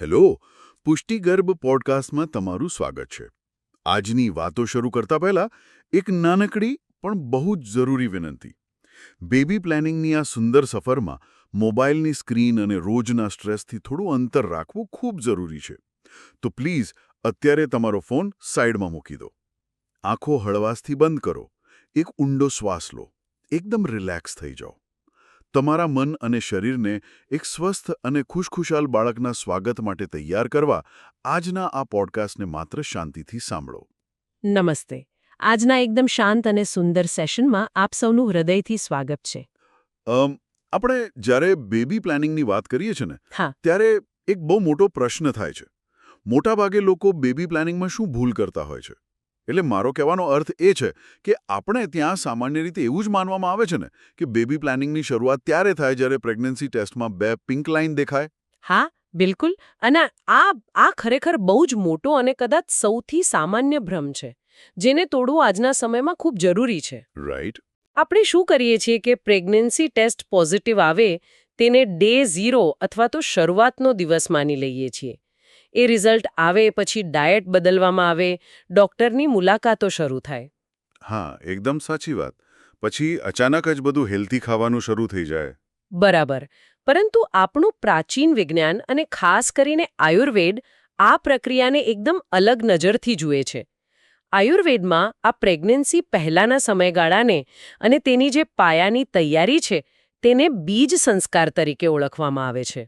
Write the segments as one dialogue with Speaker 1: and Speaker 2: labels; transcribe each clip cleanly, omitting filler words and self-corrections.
Speaker 1: Hello, પુષ્ટિગર્ભ પોડકાસ્ટમાં તમારું સ્વાગત છે. આજની વાતો શરૂ કરતા પહેલા એક નાનકડી પણ બહુ જ જરૂરી વિનંતી. બેબી પ્લાનિંગની આ સુંદર સફરમાં મોબાઈલની સ્ક્રીન અને રોજના સ્ટ્રેસથી થોડું અંતર રાખવું ખૂબ જરૂરી છે. તો પ્લીઝ અત્યારે તમારો ફોન સાઈડમાં મૂકી દો. આંખો હળવાશથી બંધ કરો. એક ઊંડો શ્વાસ લો. એકદમ રિલેક્સ થઈ જાઓ. તમારા મન અને શરીરને એક સ્વસ્થ અને ખુશખુશાલ બાળકના સ્વાગત માટે તૈયાર કરવા આજના આ પોડકાસ્ટને માત્ર શાંતિથી સાંભળો.
Speaker 2: નમસ્તે. આજના એકદમ શાંત અને સુંદર સેશનમાં આપ સૌનું હૃદયથી સ્વાગત છે.
Speaker 1: આપણે જ્યારે બેબી પ્લાનિંગની વાત કરીએ છીએ ને
Speaker 2: હા,
Speaker 1: ત્યારે એક બહુ મોટો પ્રશ્ન થાય છે. મોટાભાગે લોકો બેબી પ્લાનિંગમાં શું ભૂલ કરતા હોય છે? એટલે મારો કહેવાનો અર્થ એ છે કે આપણે ત્યાં સામાન્ય રીતે એવું જ માનવામાં આવે છે ને કે બેબી પ્લાનિંગની શરૂઆત ત્યારે થાય જ્યારે પ્રેગ્નન્સી ટેસ્ટમાં 2 પિંક લાઇન દેખાય.
Speaker 2: હા, બિલકુલ. અને આ ખરેખર બહુ જ મોટો અને કદાચ સૌથી સામાન્ય ભ્રમ છે, જેને તોડવું આજના સમયમાં ખૂબ જરૂરી છે.
Speaker 1: રાઈટ.
Speaker 2: આપણે શું કરીએ છીએ કે પ્રેગ્નન્સી ટેસ્ટ પોઝિટિવ આવે તેને ડે 0 અથવા તો શરૂઆતનો દિવસ માની લઈએ છીએ. એ રિઝલ્ટ આવે પછી ડાયટ બદલવામાં આવે, ડોક્ટરની મુલાકાતો શરૂ થાય.
Speaker 1: હા, એકદમ સાચી વાત. પછી અચાનક જ બધું હેલ્ધી ખાવાનું શરૂ થઈ જાય.
Speaker 2: બરાબર. પરંતુ આપણું પ્રાચીન વિજ્ઞાન અને ખાસ કરીને આયુર્વેદ આ પ્રક્રિયાને એકદમ અલગ નજરથી જુએ છે. આયુર્વેદમાં આ પ્રેગ્નન્સી પહેલાના સમયગાળાને અને તેની જે પાયાની તૈયારી છે તેને બીજ સંસ્કાર તરીકે ઓળખવામાં આવે છે.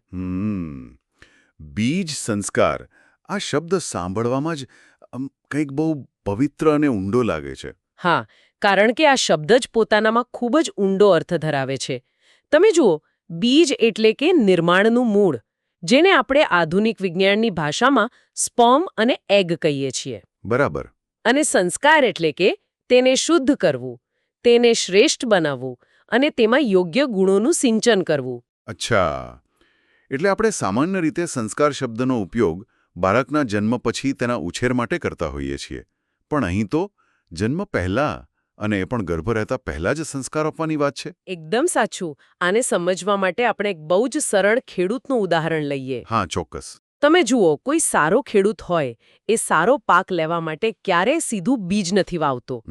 Speaker 1: બીજ સંસ્કાર. આ શબ્દ સાંભળવામાં જ કંઈક બહુ પવિત્ર અને ઊંડો લાગે છે.
Speaker 2: હા, કારણ કે આ શબ્દ જ પોતાનામાં ખૂબ જ ઊંડો અર્થ ધરાવે છે. તમે જુઓ, બીજ એટલે કે નિર્માણનું મૂળ, જેને આપણે આધુનિક વિજ્ઞાનની ભાષામાં સ્પર્મ અને એગ કહીએ છીએ.
Speaker 1: બરાબર.
Speaker 2: અને સંસ્કાર એટલે કે તેને શુદ્ધ કરવું, તેને શ્રેષ્ઠ બનાવવું અને તેમાં યોગ્ય ગુણોનું સિંચન કરવું.
Speaker 1: અચ્છા. એટલે આપણે સામાન્ય રીતે સંસ્કાર શબ્દનો ઉપયોગ બાળકના જન્મ પછી તેના ઉછેર માટે કરતા હોઈએ છીએ. પણ અહીં તો જન્મ પહેલા અને એ પણ ગર્ભ રહેતા પહેલા જ સંસ્કાર આપવાની વાત છે.
Speaker 2: એકદમ સાચું. આને સમજવા માટે આપણે એક બહુ જ સરળ ખેડૂતનું ઉદાહરણ લઈએ.
Speaker 1: હા, ચોક્કસ.
Speaker 2: તમે જુઓ, કોઈ સારો ખેડૂત હોય એ સારો પાક લેવા માટે ક્યારેય સીધું બીજ નથી વાવતો.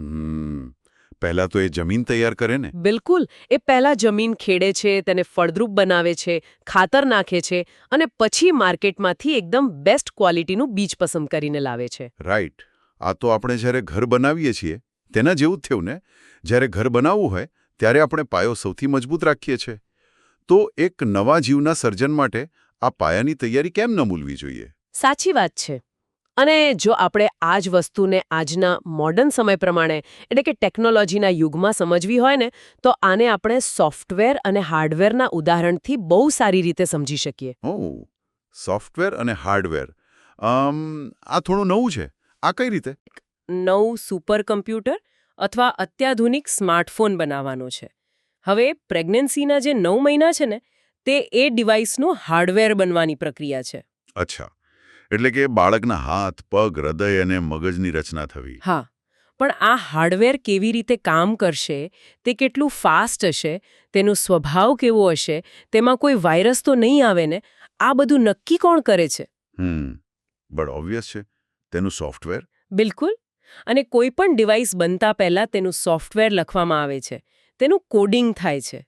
Speaker 1: પહેલા તો એ જમીન તૈયાર કરે ને.
Speaker 2: બિલકુલ. એ પહેલા જમીન ખેડે છે, તેને ફળદ્રુપ બનાવે છે, ખાતર નાખે છે અને પછી માર્કેટમાંથી એકદમ બેસ્ટ ક્વોલિટીનું બીજ પસંદ કરીને લાવે છે.
Speaker 1: રાઈટ. આ તો આપણે જ્યારે ઘર બનાવીએ છીએ તેના જેવું જ થયું ને. જ્યારે ઘર બનાવવું હોય ત્યારે આપણે પાયો સૌથી મજબૂત રાખીએ છીએ. તો એક નવા જીવના સર્જન માટે આ પાયાની તૈયારી કેમ ન ભૂલવી જોઈએ?
Speaker 2: સાચી વાત છે. અને જો આપણે આ જ વસ્તુને આજના મોડર્ન સમય પ્રમાણે એટલે કે ટેકનોલોજીના યુગમાં સમજવી હોય ને, તો આને આપણે સોફ્ટવેર અને હાર્ડવેરના ઉદાહરણથી બહુ સારી રીતે સમજી શકીએ.
Speaker 1: ઓહ, સોફ્ટવેર અને હાર્ડવેર. આ થોડું નવું છે. આ કઈ રીતે?
Speaker 2: નવું સુપર કમ્પ્યુટર અથવા અત્યાધુનિક સ્માર્ટફોન બનાવવાનો છે. હવે પ્રેગ્નન્સીના જે 9 મહિના છે ને, તે એ ડિવાઇસનું હાર્ડવેર બનવાની પ્રક્રિયા છે.
Speaker 1: અચ્છા. એટલે કે બાળકના હાથ, પગ, હૃદય અને મગજની રચના થવી.
Speaker 2: હા, પણ આ હાર્ડવેર કેવી રીતે કામ કરશે, તે કેટલું ફાસ્ટ હશે, તેનો સ્વભાવ કેવો હશે, તેમાં કોઈ વાયરસ તો નહીં આવે ને, આ બધું નક્કી કોણ કરે છે?
Speaker 1: બટ ઓબ્વિયસ છે, તેનું સોફ્ટવેર.
Speaker 2: બિલકુલ. અને કોઈ પણ ડિવાઇસ બનતા પહેલા તેનું સોફ્ટવેર લખવામાં આવે છે, તેનું કોડિંગ થાય છે.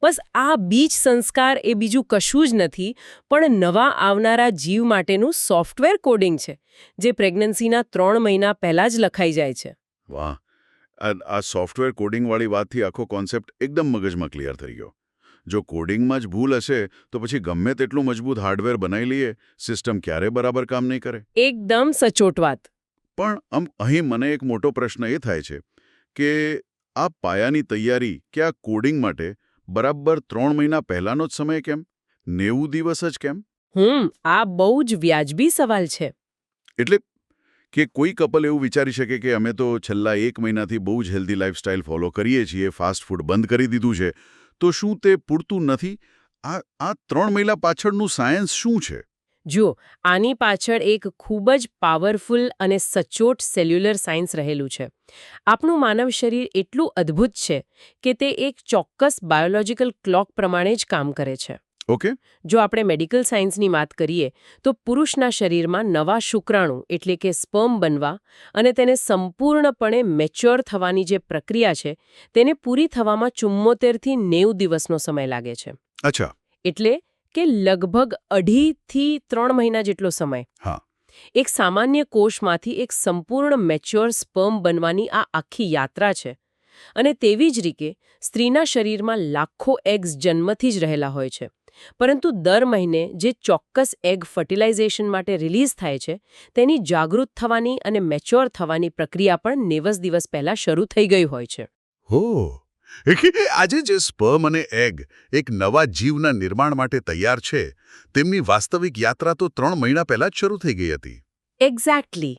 Speaker 2: બસ આ બીજ સંસ્કાર એ બીજું કશું જ નથી, પણ નવા આવનારા જીવ માટેનું સોફ્ટવેર કોડિંગ છે, જે પ્રેગ્નન્સીના 3 મહિના પહેલા જ લખાઈ જાય છે.
Speaker 1: વાહ. આ સોફ્ટવેર કોડિંગવાળી વાતથી આખો કોન્સેપ્ટ એકદમ મગજમાં ક્લિયર થઈ ગયો. જો કોડિંગમાં જ ભૂલ હશે તો પછી ગમે તેટલું મજબૂત હાર્ડવેર બનાવી લઈએ, સિસ્ટમ ક્યારે બરાબર કામ નહીં કરે.
Speaker 2: એકદમ સચોટ વાત.
Speaker 1: પણ અહીં મને એક મોટો પ્રશ્ન એ થાય છે કે આ પાયાની તૈયારી કે આ કોડિંગ માટે બરાબર 3 મહિના પહેલાનો જ સમય કેમ? 90 દિવસ જ કેમ?
Speaker 2: આ બહુ જ વ્યાજબી સવાલ છે.
Speaker 1: એટલે કે કોઈ કપલ એવું વિચારી શકે કે અમે તો છેલ્લા 1 મહિનાથી બહુ જ હેલ્ધી લાઇફસ્ટાઇલ ફોલો કરીએ છીએ, ફાસ્ટ ફૂડ બંધ કરી દીધું છે, તો શું તે પૂરતું નથી? આ 3 મહિના પાછળનું સાયન્સ શું છે?
Speaker 2: જુઓ, આની પાછળ એક ખૂબ જ પાવરફુલ અને સચોટ સેલ્યુલર સાયન્સ રહેલું છે. આપણું માનવ શરીર એટલું અદ્ભુત છે કે તે એક ચોક્કસ બાયોલોજીકલ ક્લોક પ્રમાણે જ કામ કરે છે.
Speaker 1: ઓકે.
Speaker 2: જો આપણે મેડિકલ સાયન્સની વાત કરીએ તો પુરુષના શરીરમાં નવા શુક્રાણુ એટલે કે સ્પર્મ બનવા અને તેને સંપૂર્ણપણે મેચ્યોર થવાની જે પ્રક્રિયા છે તેને પૂરી થવામાં 74 થી 90 દિવસનો સમય લાગે છે.
Speaker 1: અચ્છા.
Speaker 2: એટલે કે લગભગ 2.5 થી 3 મહિના જેટલો સમય.
Speaker 1: હા.
Speaker 2: એક સામાન્ય કોષમાંથી એક સંપૂર્ણ મેચ્યોર સ્પર્મ બનવાની આ આખી યાત્રા છે. અને તેવી જ રીતે સ્ત્રીના શરીરમાં લાખો એગ્સ જન્મથી જ રહેલા હોય છે. પરંતુ દર મહિને જે ચોક્કસ એગ ફર્ટિલાઇઝેશન માટે રિલીઝ થાય છે તેની જાગૃત થવાની અને મેચ્યોર થવાની પ્રક્રિયા પણ 90 દિવસ પહેલા શરૂ થઈ ગઈ હોય છે.
Speaker 1: હો, એટલે આજે જે સ્પર્મ અને એગ એક નવા જીવના નિર્માણ માટે તૈયાર છે તેમની વાસ્તવિક યાત્રા તો 3 મહિના પહેલા જ શરૂ થઈ ગઈ હતી.
Speaker 2: એક્ઝેક્ટલી.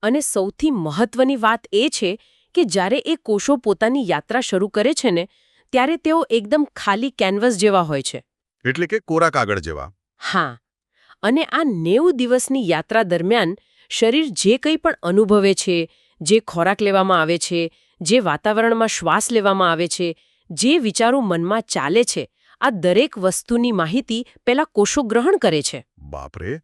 Speaker 2: અને સૌથી મહત્વની વાત એ છે કે જ્યારે એ કોષો પોતાની યાત્રા શરૂ કરે છે ને ત્યારે તેઓ એકદમ ખાલી કેનવસ જેવા હોય છે.
Speaker 1: એટલે કે કોરા કાગળ જેવા.
Speaker 2: હા. અને આ 90 દિવસની યાત્રા દરમિયાન શરીર જે કંઈ પણ અનુભવે છે, જે ખોરાક લેવામાં આવે છે, જે વાતાવરણમાં શ્વાસ લેવામાં આવે છે, જે વિચારો મનમાં ચાલે છે, આ દરેક વસ્તુની માહિતી પેલા કોષો ગ્રહણ કરે છે.
Speaker 1: બાપરે.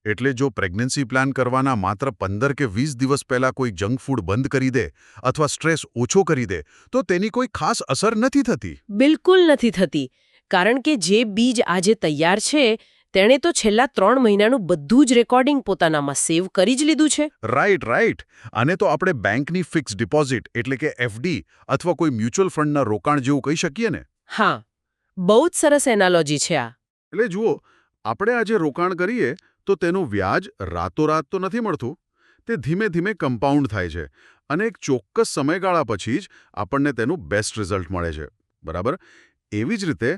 Speaker 1: એટલે જો પ્રેગ્નન્સી પ્લાન કરવાના માત્ર 15 કે 20 દિવસ પહેલા કોઈ જંક ફૂડ બંધ કરી દે અથવા સ્ટ્રેસ ઓછો કરી દે તો તેની કોઈ ખાસ અસર નથી થતી.
Speaker 2: બિલકુલ નથી થતી. કારણ કે જે બીજ આજે તૈયાર છે તેણે તો છેલ્લા 3 મહિનાનું બધું જ રેકોર્ડિંગ પોતાનામાં સેવ કરી જ લીધું છે.
Speaker 1: રાઈટ. આને તો આપણે બેંકની ફિક્સ ડિપોઝિટ એટલે કે એફડી અથવા કોઈ મ્યુચ્યુઅલ ફંડના રોકાણ જેવું કહી શકીએ ને.
Speaker 2: હા, બહુ જ સરસ એનાલોજી છે આ.
Speaker 1: એટલે જુઓ, આપણે આજે રોકાણ કરીએ તો તેનું વ્યાજ રાતોરાત તો નથી મળતું. તે ધીમે ધીમે કમ્પાઉન્ડ થાય છે અને એક ચોક્કસ સમયગાળા પછી જ આપણને તેનું બેસ્ટ રિઝલ્ટ મળે છે. બરાબર. એવી જ રીતે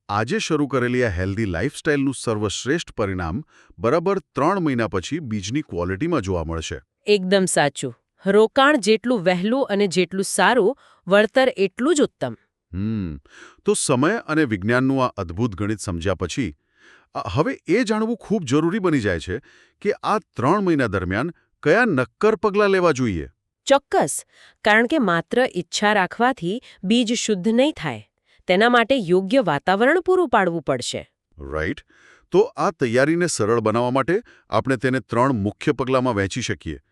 Speaker 1: આજે શરૂ કરેલી આ હેલ્ધી લાઇફસ્ટાઇલનું સર્વશ્રેષ્ઠ પરિણામ બરાબર 3 મહિના પછી બીજની ક્વોલિટીમાં જોવા મળશે.
Speaker 2: એકદમ સાચું. રોકાણ જેટલું વહેલું અને જેટલું સારું, વળતર એટલું જ ઉત્તમ.
Speaker 1: તો સમય અને વિજ્ઞાનનું આ અદ્ભુત ગણિત સમજ્યા પછી હવે એ જાણવું ખૂબ જરૂરી બની જાય છે કે આ 3 મહિના દરમિયાન કયા નક્કર પગલાં લેવા જોઈએ.
Speaker 2: ચોક્કસ. કારણ કે માત્ર ઈચ્છા રાખવાથી બીજ શુદ્ધ નહીં થાય. તેના માટે યોગ્ય વાતાવરણ પૂરું પાડવું પડશે.
Speaker 1: રાઈટ. તો આ તૈયારીને સરળ બનાવવા માટે આપણે તેને 3 મુખ્ય પગલાંમાં વહેંચી શકીએ: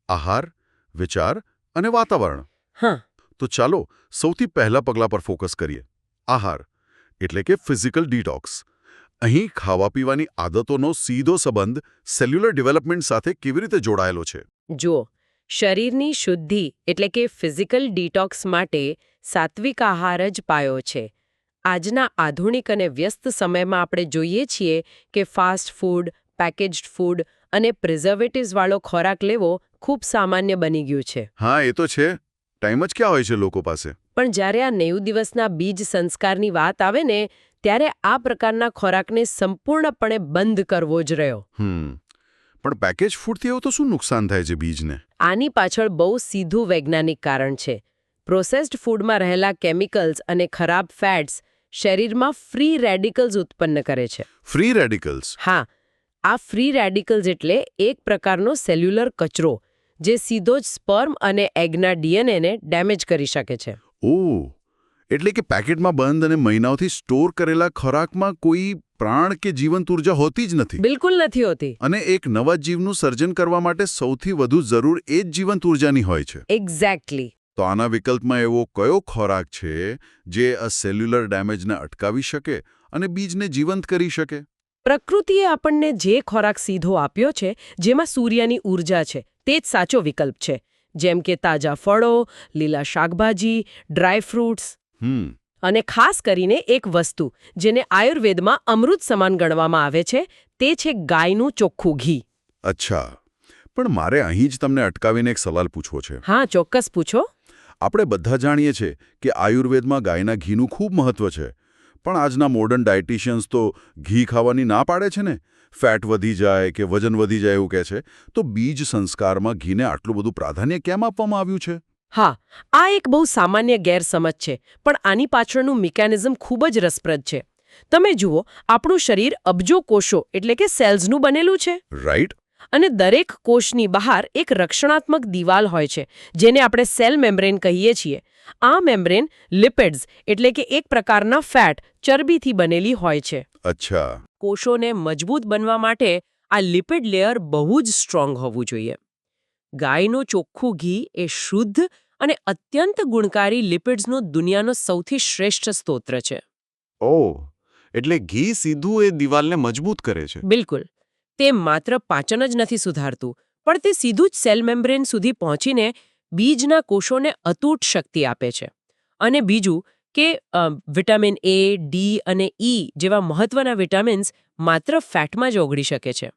Speaker 1: આહાર, વિચાર અને વાતાવરણ.
Speaker 2: હા.
Speaker 1: તો ચાલો સૌથી પહેલા પગલા પર ફોકસ કરીએ. આહાર એટલે કે ફિઝિકલ ડિટોક્સ. અહીં ખાવા પીવાની આદતોનો સીધો સંબંધ સેલ્યુલર ડેવલપમેન્ટ સાથે કેવી રીતે જોડાયેલો છે?
Speaker 2: જુઓ, શરીરની શુદ્ધિ એટલે કે ફિઝિકલ ડિટોક્સ માટે સાત્વિક આહાર જ પાયો છે. આજના આધુનિક અને વ્યસ્ત સમયમાં આપણે જોઈએ છીએ કે ફાસ્ટ ફૂડ, પેકેજ્ડ ફૂડ અને પ્રિઝર્વેટિવ્સવાળો ખોરાક લેવો ખૂબ સામાન્ય બની ગયું છે.
Speaker 1: હા, એ તો છે. ટાઈમ જ ક્યાં હોય છે લોકો પાસે.
Speaker 2: પણ જ્યારે આ 90 દિવસના બીજ સંસ્કારની વાત આવે ને ત્યારે આ પ્રકારના ખોરાકને સંપૂર્ણપણે બંધ કરવો જ રહ્યો.
Speaker 1: પણ પેકેજ ફૂડથી એવું તો શું નુકસાન થાય છે બીજને?
Speaker 2: આની પાછળ બહુ સીધું વૈજ્ઞાનિક કારણ છે. પ્રોસેસ્ડ ફૂડમાં રહેલા કેમિકલ્સ અને ખરાબ ફેટ્સ શરીરમાં ફ્રી રેડિકલ્સ ઉત્પન્ન કરે છે.
Speaker 1: Free radicals?
Speaker 2: હા. આ ફ્રી રેડિકલ્સ એટલે એક પ્રકારનો સેલ્યુલર કચરો જે સીધો જ સ્પર્મ અને એગના ડીએનએને ડેમેજ કરી શકે છે.
Speaker 1: ઓહ, એટલે કે પેકેટમાં બંધ અને મહિનાઓથી સ્ટોર કરેલા ખોરાકમાં કોઈ પ્રાણ કે જીવંત ઉર્જા હોતી જ નથી.
Speaker 2: બિલકુલ નથી હોતી.
Speaker 1: અને એક નવા જીવનું સર્જન કરવા માટે સૌથી વધુ જરૂર એ જ જીવંત ઉર્જાની હોય છે.
Speaker 2: એક્ઝેક્ટલી.
Speaker 1: તો આના વિકલ્પમાં એવો કયો ખોરાક છે જે આ સેલ્યુલર ડેમેજને અટકાવી શકે અને બીજને જીવંત કરી શકે?
Speaker 2: પ્રકૃતિએ આપણને જે ખોરાક સીધો આપ્યો છે, જેમાં સૂર્યની ઊર્જા છે, તે જ સાચો વિકલ્પ છે. જેમ કે તાજા ફળો, લીલા શાકભાજી, ડ્રાય ફ્રૂટ્સ. અને ખાસ કરીને એક વસ્તુ જેને આયુર્વેદમાં અમૃત સમાન ગણવામાં આવે છે, તે છે ગાયનું ચોખ્ખું ઘી.
Speaker 1: અચ્છા. પણ મારે અહીં જ તમને અટકાવીને એક સવાલ પૂછવો છે.
Speaker 2: હા, ચોક્કસ પૂછો.
Speaker 1: આપણે બધા જાણીએ છીએ કે આયુર્વેદમાં ગાયના ઘીનું ખૂબ મહત્વ છે. પણ આજના મોડર્ન ડાયટિશિયન્સ તો ઘી ખાવાની ના પાડે છે ને. ફેટ વધી જાય કે વજન વધી જાય એવું કહે છે. તો બીજ સંસ્કારમાં ઘીને આટલું બધું પ્રાધાન્ય કેમ આપવામાં આવ્યું છે?
Speaker 2: હા, આ એક બહુ સામાન્ય ગેરસમજ છે, પણ આની પાછળનું મિકેનિઝમ ખૂબ જ રસપ્રદ છે. તમે જુઓ, આપણું શરીર અબજો કોષો એટલે કે સેલ્સનું બનેલું છે.
Speaker 1: રાઈટ.
Speaker 2: અને દરેક કોષની બહાર એક રક્ષણાત્મક દિવાલ હોય છે જેને આપણે સેલ મેમ્બ્રેન કહીએ છીએ. આ મેમ્બ્રેન લિપિડ્સ એટલે કે એક પ્રકારના ફેટ ચરબીથી બનેલી હોય છે.
Speaker 1: અચ્છા.
Speaker 2: કોષોને મજબૂત બનવા માટે આ લિપિડ લેયર બહુ જ સ્ટ્રોંગ હોવું જોઈએ. ગાયનું ચોખ્ખું ઘી એ શુદ્ધ અને અત્યંત ગુણકારી લિપિડ્સનો દુનિયાનો સૌથી શ્રેષ્ઠ સ્તોત્ર છે.
Speaker 3: ઓહ, એટલે ઘી સીધું એ દિવાલને મજબૂત કરે છે.
Speaker 2: બિલકુલ. તે માત્ર પાચન જ નથી સુધારતું, પણ તે સીધું જ સેલ મેમ્બ્રેન સુધી પહોંચીને બીજના કોષોને અતૂટ શક્તિ આપે છે. અને બીજું કે વિટામિન એ, ડી અને ઈ જેવા મહત્વના વિટામિન્સ માત્ર ફેટમાં જ ઓગળી શકે છે.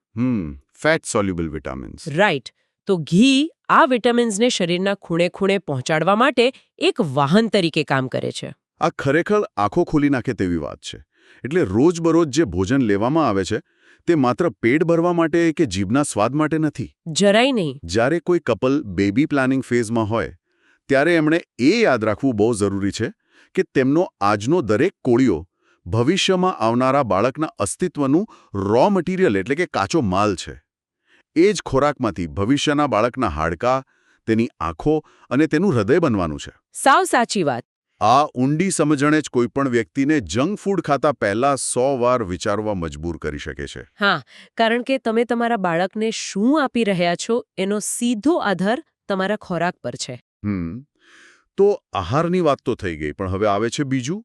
Speaker 3: Fat soluble vitamins.
Speaker 2: રાઈટ. તો ઘી આ વિટામિન્સને શરીરના ખૂણે ખૂણે પહોંચાડવા માટે એક વાહન તરીકે કામ કરે છે.
Speaker 1: આ ખરેખર આંખો ખોલી નાખે તેવી વાત છે. એટલે રોજબરોજ જે ભોજન લેવામાં આવે છે તે માત્ર પેટ ભરવા માટે કે જીભના સ્વાદ માટે નથી.
Speaker 2: જરાય નહીં.
Speaker 1: જ્યારે કોઈ કપલ બેબી પ્લાનિંગ ફેઝમાં હોય ત્યારે એમણે એ યાદ રાખવું બહુ જરૂરી છે કે તેમનો આજનો દરેક કોળિયો ભવિષ્યમાં આવનારા બાળકના અસ્તિત્વનું રો મટીરિયલ એટલે કે કાચો માલ છે. એ જ ખોરાકમાંથી ભવિષ્યના બાળકના હાડકાં, તેની આંખો અને તેનું હૃદય બનવાનું છે.
Speaker 2: સાવ સાચી વાત.
Speaker 1: આ ઊંડી સમજણે જ કોઈપણ વ્યક્તિને જંક ફૂડ ખાતા પહેલા 100 વાર વિચારવા મજબૂર કરી શકે છે.
Speaker 2: હા, કારણ કે તમે તમારા બાળકને શું આપી રહ્યા છો એનો સીધો આધાર તમારા ખોરાક પર છે.
Speaker 1: તો આહારની વાત તો થઈ ગઈ, પણ હવે આવે છે બીજું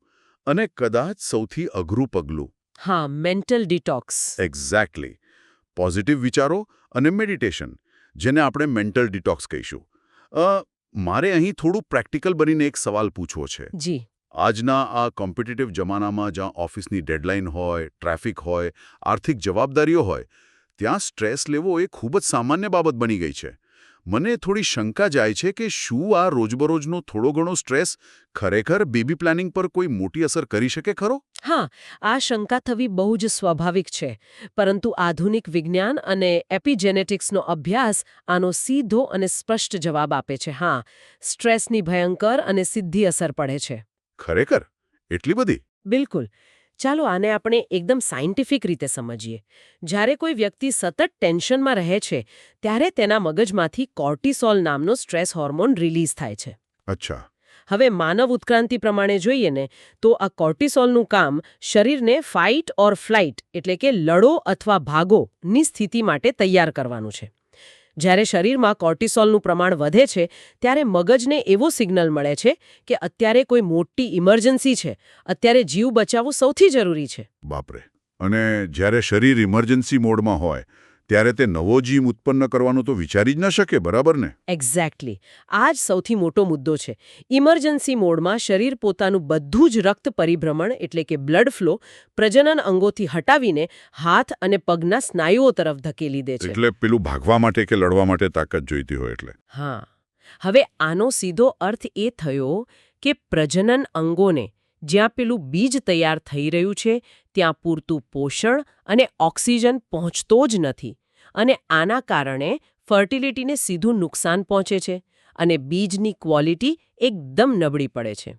Speaker 1: અને કદાચ સૌથી અઘરું પગલું.
Speaker 2: હા, મેન્ટલ ડિટોક્સ.
Speaker 1: એક્ઝેક્ટલી. પોઝિટિવ વિચારો અને મેડિટેશન, જેને આપણે મેન્ટલ ડિટોક્સ કહીશું. મારે અહીં થોડું પ્રેક્ટિકલ બનીને એક સવાલ પૂછવો છે.
Speaker 2: જી.
Speaker 1: આજના આ કોમ્પિટિટિવ જમાનામાં જ્યાં ઓફિસની ડેડલાઇન હોય, ટ્રાફિક હોય, આર્થિક જવાબદારીઓ હોય, ત્યાં સ્ટ્રેસ લેવો એ ખૂબ જ સામાન્ય બાબત બની ગઈ છે. મને થોડી શંકા જાય છે કે શું આ રોજબરોજનો થોડો ઘણો સ્ટ્રેસ ખરેખર બેબી પ્લાનિંગ પર કોઈ મોટી અસર કરી શકે ખરો?
Speaker 2: હા, આ શંકા થવી બહુ જ સ્વાભાવિક છે, પરંતુ આધુનિક વિજ્ઞાન અને એપિજેનેટિક્સનો અભ્યાસ આનો સીધો અને સ્પષ્ટ જવાબ આપે છે. હા, સ્ટ્રેસની ભયંકર અને સીધી અસર પડે છે.
Speaker 1: ખરેખર? એટલી બધી?
Speaker 2: બિલકુલ. ચાલો આને આપણે એકદમ સાયન્ટિફિક રીતે સમજીએ. જ્યારે કોઈ વ્યક્તિ સતત ટેન્શનમાં રહે છે, ત્યારે તેના મગજમાંથી કોર્ટિસોલ નામનો સ્ટ્રેસ હોર્મોન રિલીઝ થાય છે.
Speaker 1: અચ્છા.
Speaker 2: હવે માનવ ઉત્ક્રાંતિ પ્રમાણે જોઈએ ને તો આ કોર્ટિસોલનું કામ શરીરને ફાઇટ ઓર ફ્લાઇટ એટલે કે લડો અથવા ભાગોની સ્થિતિ માટે તૈયાર કરવાનું છે. જ્યારે શરીરમાં કોર્ટિસોલનું પ્રમાણ વધે છે ત્યારે મગજને એવો સિગ્નલ મળે છે કે અત્યારે કોઈ મોટી ઇમરજન્સી છે, અત્યારે જીવ બચાવવો સૌથી જરૂરી છે.
Speaker 1: બાપરે. અને જ્યારે શરીર ઇમરજન્સી મોડમાં હોય ત્યારે તે નવો જીવ ઉત્પન્ન કરવાનો તો વિચારી જ ન શકે, બરાબર ને?
Speaker 2: એક્ઝેક્ટલી. આ જ સૌથી મોટો મુદ્દો છે. ઇમરજન્સી મોડમાં શરીર પોતાનું બધું જ રક્ત પરિભ્રમણ એટલે કે બ્લડ ફ્લો પ્રજનન અંગોથી હટાવીને હાથ અને પગના સ્નાયુઓ તરફ ધકેલી દે છે.
Speaker 1: એટલે પેલું ભાગવા માટે કે લડવા માટે તાકાત જોઈતી હોય એટલે.
Speaker 2: હા. હવે આનો સીધો અર્થ એ થયો કે પ્રજનન અંગોને જ્યાં પેલું બીજ તૈયાર થઈ રહ્યું છે ત્યાં પૂરતું પોષણ અને ઓક્સિજન પહોંચતો જ નથી, અને આના કારણે ફર્ટિલિટીને સીધું નુકસાન પહોંચે છે અને બીજની ક્વોલિટી એકદમ નબળી પડે છે.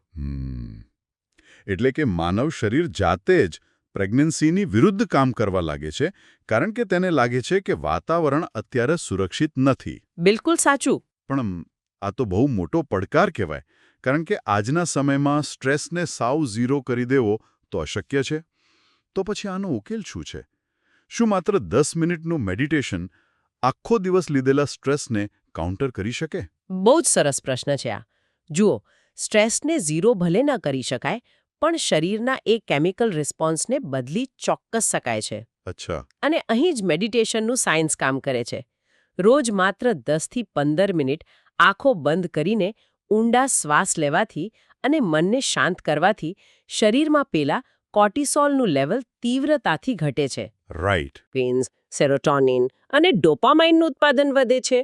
Speaker 1: એટલે કે માનવ શરીર જાતે જ પ્રેગ્નન્સીની વિરુદ્ધ કામ કરવા લાગે છે કારણ કે તેને લાગે છે કે વાતાવરણ અત્યારે સુરક્ષિત નથી.
Speaker 2: બિલકુલ સાચું.
Speaker 1: પણ આ તો બહુ મોટો પડકાર કહેવાય, કારણ કે આજના સમયમાં સ્ટ્રેસને સાવ ઝીરો કરી દેવો તો અશક્ય છે. તો પછી આનો ઉકેલ શું છે? શું માત્ર 10 મિનિટનું મેડિટેશન આખો દિવસ લીધેલા સ્ટ્રેસને કાઉન્ટર કરી શકે?
Speaker 2: બહુ જ સરસ પ્રશ્ન છે આ. જુઓ, સ્ટ્રેસને ઝીરો ભલે ન કરી શકાય, પણ શરીરના એ કેમિકલ રિસ્પોન્સને બદલી ચોક્કસ શકાય છે.
Speaker 1: અચ્છા.
Speaker 2: અને અહીં જ મેડિટેશનનું સાયન્સ કામ કરે છે. રોજ માત્ર 10 થી 15 મિનિટ આંખો બંધ કરીને ઊંડા શ્વાસ લેવાથી અને મનને શાંત કરવાથી શરીરમાં પેલા કોર્ટિસોલનું લેવલ તીવ્રતાથી ઘટે છે.
Speaker 1: રાઈટ.
Speaker 2: પેન્સ, સેરોટોનિન અને ડોપામાઇનનું ઉત્પાદન વધે છે.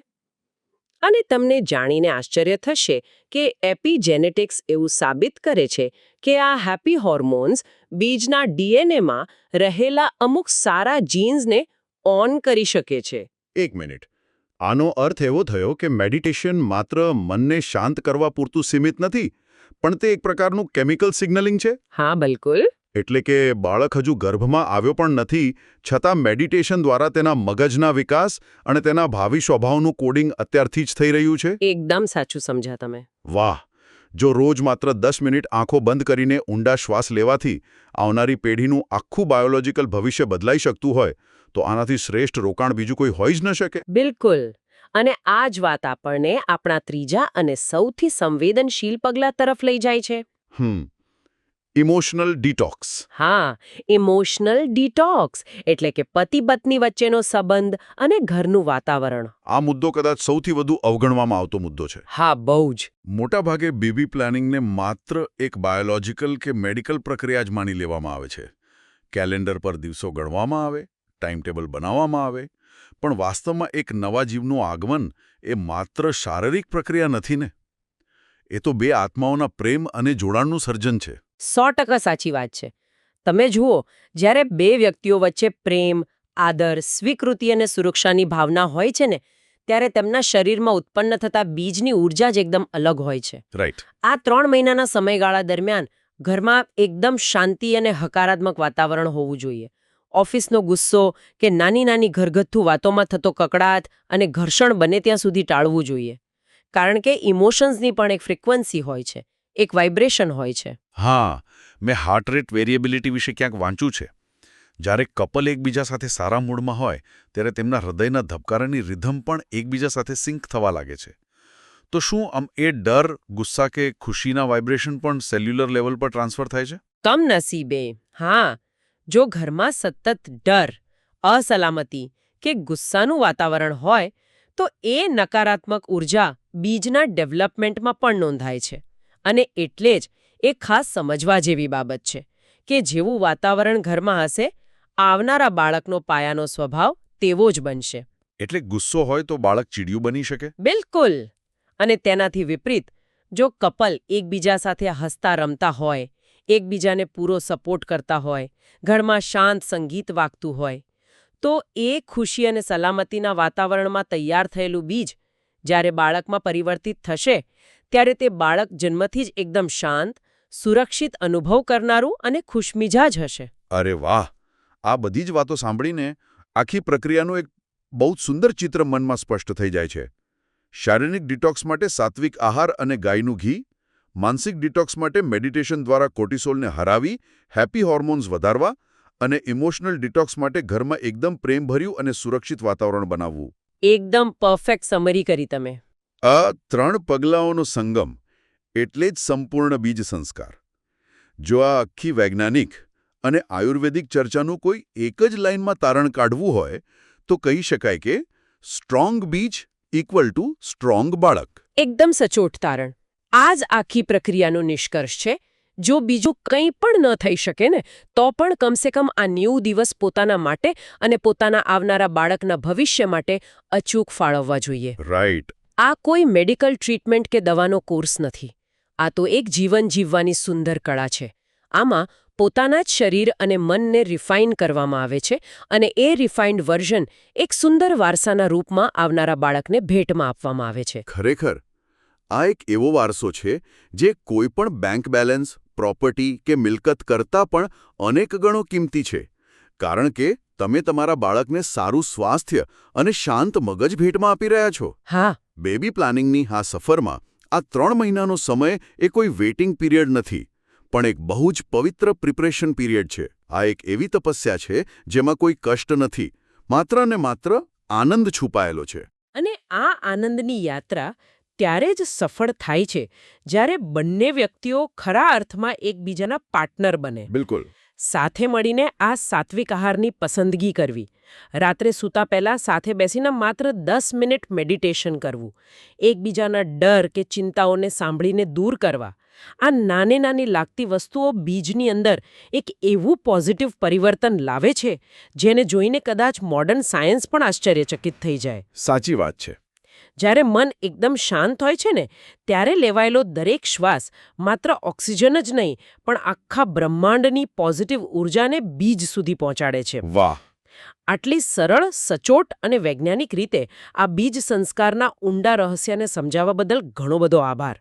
Speaker 2: અને તમને જાણીને આશ્ચર્ય થશે કે એપિજેનેટિક્સ એવું સાબિત કરે છે કે આ હેપી હોર્મોન્સ બીજના ડીએનએમાં રહેલા અમુક સારા જીન્સને ઓન કરી શકે છે.
Speaker 1: એક મિનિટ. આનો અર્થ એવો થયો કે મેડિટેશન માત્ર મનને શાંત કરવા પૂરતું સીમિત નથી, પણ તે એક પ્રકારનું કેમિકલ સિગ્નલિંગ છે?
Speaker 2: હા, બિલકુલ.
Speaker 1: એટલે કે બાળક હજુ ગર્ભમાં આવ્યો પણ નથી, છતાં મેડિટેશન દ્વારા તેના મગજના વિકાસ અને તેના ભાવિ સ્વભાવનું કોડિંગ અત્યારથી જ થઈ રહ્યું છે?
Speaker 2: એકદમ સાચું સમજ્યા તમે.
Speaker 1: વાહ! જો રોજ માત્ર 10 મિનિટ આંખો બંધ કરીને ઊંડા શ્વાસ લેવાથી આવનારી પેઢીનું આખું બાયોલોજીકલ ભવિષ્ય બદલાઈ શકતું હોય, તો આનાથી શ્રેષ્ઠ રોકાણ બીજું કોઈ હોઈ જ ન શકે.
Speaker 2: બિલકુલ. અને આ જ વાત આપણને આપણા ત્રીજા અને સૌથી સંવેદનશીલ પગલા તરફ લઈ જાય છે.
Speaker 1: Emotional detox.
Speaker 2: હા, ઇમોશનલ ડિટોક્સ એટલે કે પતિ-પત્ની વચ્ચેનો સંબંધ અને ઘરનું વાતાવરણ.
Speaker 1: આ મુદ્દો કદાચ સૌથી વધુ અવગણવામાં આવતો મુદ્દો છે.
Speaker 2: હા, બહુ જ.
Speaker 1: મોટાભાગે બેબી પ્લાનિંગને માત્ર એક બાયોલોજીકલ કે મેડિકલ પ્રક્રિયા જ માની લેવામાં આવે છે. કેલેન્ડર પર દિવસો ગણવામાં આવે, ટાઈમટેબલ બનાવવામાં આવે, પણ વાસ્તવમાં એક નવા જીવનું આગમન એ માત્ર શારીરિક પ્રક્રિયા નથી ને. એ તો બે આત્માઓના પ્રેમ અને જોડાણનું સર્જન છે.
Speaker 2: 100% સાચી વાત છે. તમે જુઓ, જ્યારે બે વ્યક્તિઓ વચ્ચે પ્રેમ, આદર, સ્વીકૃતિ અને સુરક્ષાની ભાવના હોય છે ને, ત્યારે તેમના શરીરમાં ઉત્પન્ન થતા બીજની ઊર્જા જ એકદમ અલગ હોય છે.
Speaker 1: રાઈટ.
Speaker 2: આ 3 મહિનાના સમયગાળા દરમિયાન ઘરમાં એકદમ શાંતિ અને હકારાત્મક વાતાવરણ હોવું જોઈએ. ઓફિસનો ગુસ્સો કે નાની નાની ઘરગથ્થુ વાતોમાં થતો કકડાટ અને ઘર્ષણ બને ત્યાં સુધી ટાળવું જોઈએ. કારણ કે ઇમોશન્સની પણ એક ફ્રીક્વન્સી હોય છે, એક વાઇબ્રેશન હોય છે.
Speaker 1: હા, મેં હાર્ટ રેટ વેરિએબિલિટી વિશે ક્યાંક વાંચ્યું છે. જ્યારે કપલ એકબીજા સાથે સારા મૂડમાં હોય, ત્યારે તેમના હૃદયના ધબકારાની રિધમ પણ એકબીજા સાથે સિંક થવા લાગે છે. તો શું એ ડર, ગુસ્સા કે ખુશીના વાઇબ્રેશન પણ સેલ્યુલર લેવલ પર ટ્રાન્સફર થાય છે?
Speaker 2: કમનસીબે, હા. જો ઘરમાં સતત ડર, અસલામતી કે ગુસ્સાનું વાતાવરણ હોય, તો એ નકારાત્મક ઉર્જા બીજના ડેવલપમેન્ટમાં પણ નોંધાય છે. અને એટલે જ એ ખાસ સમજવા જેવી બાબત છે કે જેવું વાતાવરણ ઘરમાં હશે, આવનારા બાળકનો પાયાનો સ્વભાવ તેવો જ બનશે.
Speaker 1: એટલે ગુસ્સો હોય તો બાળક ચીડિયું બની શકે?
Speaker 2: બિલકુલ. અને તેનાથી વિપરીત, જો કપલ એકબીજા સાથે હસતા રમતા હોય, એકબીજાને પૂરો સપોર્ટ કરતા હોય, ઘરમાં શાંત સંગીત વાગતું હોય, તો એ ખુશી અને સલામતીના વાતાવરણમાં તૈયાર થયેલું બીજ જ્યારે બાળકમાં પરિવર્તિત થશે, ત્યારે તે બાળક જન્મથી જ એકદમ શાંત, સુરક્ષિત અનુભવ કરનારું અને ખુશમિજાજ હશે.
Speaker 1: અરે વાહ! આ બધી જ વાતો સાંભળીને આખી પ્રક્રિયાનું એક બહુ જ સુંદર ચિત્ર મનમાં સ્પષ્ટ થઈ જાય છે. શારીરિક ડિટોક્સ માટે સાત્વિક આહાર અને ગાયનું ઘી, માનસિક ડિટોક્સ માટે મેડિટેશન દ્વારા કોર્ટિસોલને હરાવી હેપી હોર્મોન્સ વધારવા અને ઇમોશનલ ડિટોક્સ માટે ઘરમાં એકદમ પ્રેમભર્યું અને સુરક્ષિત વાતાવરણ બનાવવું.
Speaker 2: એકદમ પરફેક્ટ સમરી કરી તમે.
Speaker 1: આ 3 પગલાઓનો સંગમ એટલે જ સંપૂર્ણ બીજ સંસ્કાર. જો આ આખી વૈજ્ઞાનિક અને આયુર્વેદિક ચર્ચાનું કોઈ એક જ લાઇનમાં તારણ કાઢવું હોય, તો કહી શકાય કે સ્ટ્રોંગ બીજ ઇક્વલ ટુ સ્ટ્રોંગ બાળક.
Speaker 2: એકદમ સચોટ તારણ. આ જ આખી પ્રક્રિયાનો નિષ્કર્ષ છે. જો બીજું કંઈ પણ ન થઈ શકે ને, તો પણ કમસે કમ આ 90 દિવસ પોતાના માટે અને પોતાના આવનારા બાળકના ભવિષ્ય માટે અચૂક ફાળવવા જોઈએ.
Speaker 1: રાઈટ.
Speaker 2: આ કોઈ મેડિકલ ટ્રીટમેન્ટ કે દવાનો કોર્સ નથી. આ તો એક જીવન જીવવાની સુંદર કળા છે. આમાં પોતાના જ શરીર અને મનને રિફાઇન કરવામાં આવે છે અને એ રિફાઇન્ડ વર્ઝન એક સુંદર વારસાના રૂપમાં આવનારા બાળકને ભેટમાં આપવામાં આવે છે.
Speaker 1: ખરેખર આ એક એવો વારસો છે જે કોઈ પણ બેંક બેલેન્સ, પ્રોપર્ટી કે મિલકત કરતાં પણ અનેક ગણો કિંમતી છે. કારણ કે તમે તમારા બાળકને સારું સ્વાસ્થ્ય અને શાંત મગજ ભેટમાં આપી રહ્યા છો.
Speaker 2: હા.
Speaker 1: બેબી પ્લાનિંગની આ સફરમાં આ 3 મહિનાનો સમય એ કોઈ વેઇટિંગ પીરિયડ નથી, પણ એક બહુ જ પવિત્ર પ્રિપરેશન પીરિયડ છે. આ એક એવી તપસ્યા છે જેમાં કોઈ કષ્ટ નથી, માત્ર ને માત્ર આનંદ છુપાયેલો છે.
Speaker 2: અને આ આનંદની યાત્રા ત્યારે જ સફળ થાય છે જ્યારે બંને વ્યક્તિઓ ખરા અર્થમાં એકબીજાના પાર્ટનર બને.
Speaker 1: બિલકુલ.
Speaker 2: સાથે મળીને આ સાત્વિક આહારની પસંદગી કરવી, રાત્રે સૂતા પહેલા સાથે બેસીને માત્ર 10 મિનિટ મેડિટેશન કરવું, એકબીજાના ડર કે ચિંતાઓને સાંભળીને દૂર કરવા, આ નાની નાની લાગતી વસ્તુઓ બીજની અંદર એક એવું પોઝિટિવ પરિવર્તન લાવે છે જેને જોઈને કદાચ મોડર્ન સાયન્સ પણ આશ્ચર્યચકિત થઈ જાય.
Speaker 1: સાચી વાત છે.
Speaker 2: જ્યારે મન એકદમ શાંત હોય છે ને, ત્યારે લેવાયેલો દરેક શ્વાસ માત્ર ઓક્સિજન જ નહીં, પણ આખા બ્રહ્માંડની પોઝિટિવ ઉર્જાને બીજ સુધી પહોંચાડે છે.
Speaker 1: વાહ!
Speaker 2: આટલી સરળ, સચોટ અને વૈજ્ઞાનિક રીતે આ બીજ સંસ્કારના ઊંડા રહસ્યને સમજાવવા બદલ ઘણો બધો આભાર.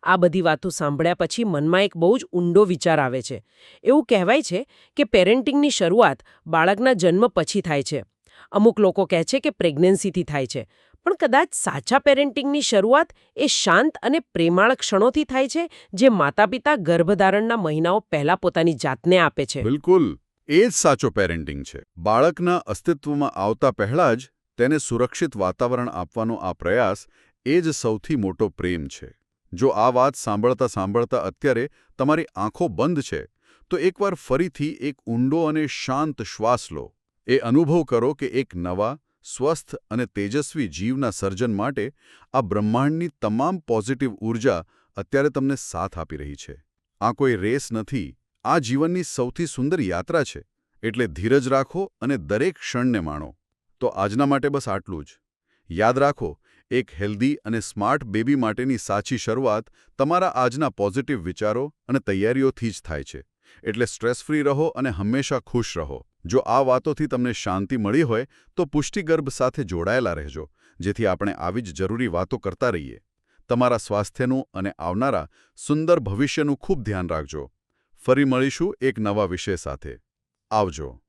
Speaker 2: આ બધી વાતો સાંભળ્યા પછી મનમાં એક બહુ જ ઊંડો વિચાર આવે છે. એવું કહેવાય છે કે પેરેન્ટિંગની શરૂઆત બાળકના જન્મ પછી થાય છે. અમુક લોકો કહે છે કે પ્રેગ્નન્સીથી થાય છે. પણ કદાચ સાચા પેરેન્ટિંગની શરૂઆત એ શાંત અને પ્રેમાળ ક્ષણોથી થાય છે, જે માતા-પિતા ગર્ભધારણના મહિનાઓ પહેલા પોતાની જાતને આપે છે.
Speaker 1: બિલકુલ, એ જ સાચો પેરેન્ટિંગ છે. બાળકના અસ્તિત્વમાં આવતા પહેલા જ તેને સુરક્ષિત વાતાવરણ આપવાનો આ પ્રયાસ એ જ સૌથી મોટો પ્રેમ છે. જો આ વાત સાંભળતા સાંભળતા અત્યારે તમારી આંખો બંધ છે, તો એકવાર ફરીથી એક ઊંડો અને શાંત શ્વાસ લો. એ અનુભવ કરો કે એક નવા, સ્વસ્થ અને તેજસ્વી જીવના સર્જન માટે આ બ્રહ્માંડની તમામ પોઝિટિવ ઊર્જા અત્યારે તમને સાથ આપી રહી છે. આ કોઈ રેસ નથી, આ જીવનની સૌથી સુંદર યાત્રા છે. એટલે ધીરજ રાખો અને દરેક ક્ષણને માણો. તો આજના માટે બસ આટલું જ. યાદ રાખો, એક હેલ્ધી અને સ્માર્ટ બેબી માટેની સાચી શરૂઆત તમારા આજના પોઝિટિવ વિચારો અને તૈયારીઓથી જ થાય છે. એટલે સ્ટ્રેસ ફ્રી રહો અને હંમેશા ખુશ રહો. જો આ વાતોથી તમને શાંતિ મળી હોય તો પુષ્ટિગર્ભ સાથે જોડાયેલા રહેજો, જેથી આપણે આવી જ જરૂરી વાતો કરતા રહીએ. તમારા સ્વાસ્થ્યનું અને આવનારા સુંદર ભવિષ્યનું ખૂબ ધ્યાન રાખજો. ફરી મળીશું એક નવા વિષય સાથે. આવજો.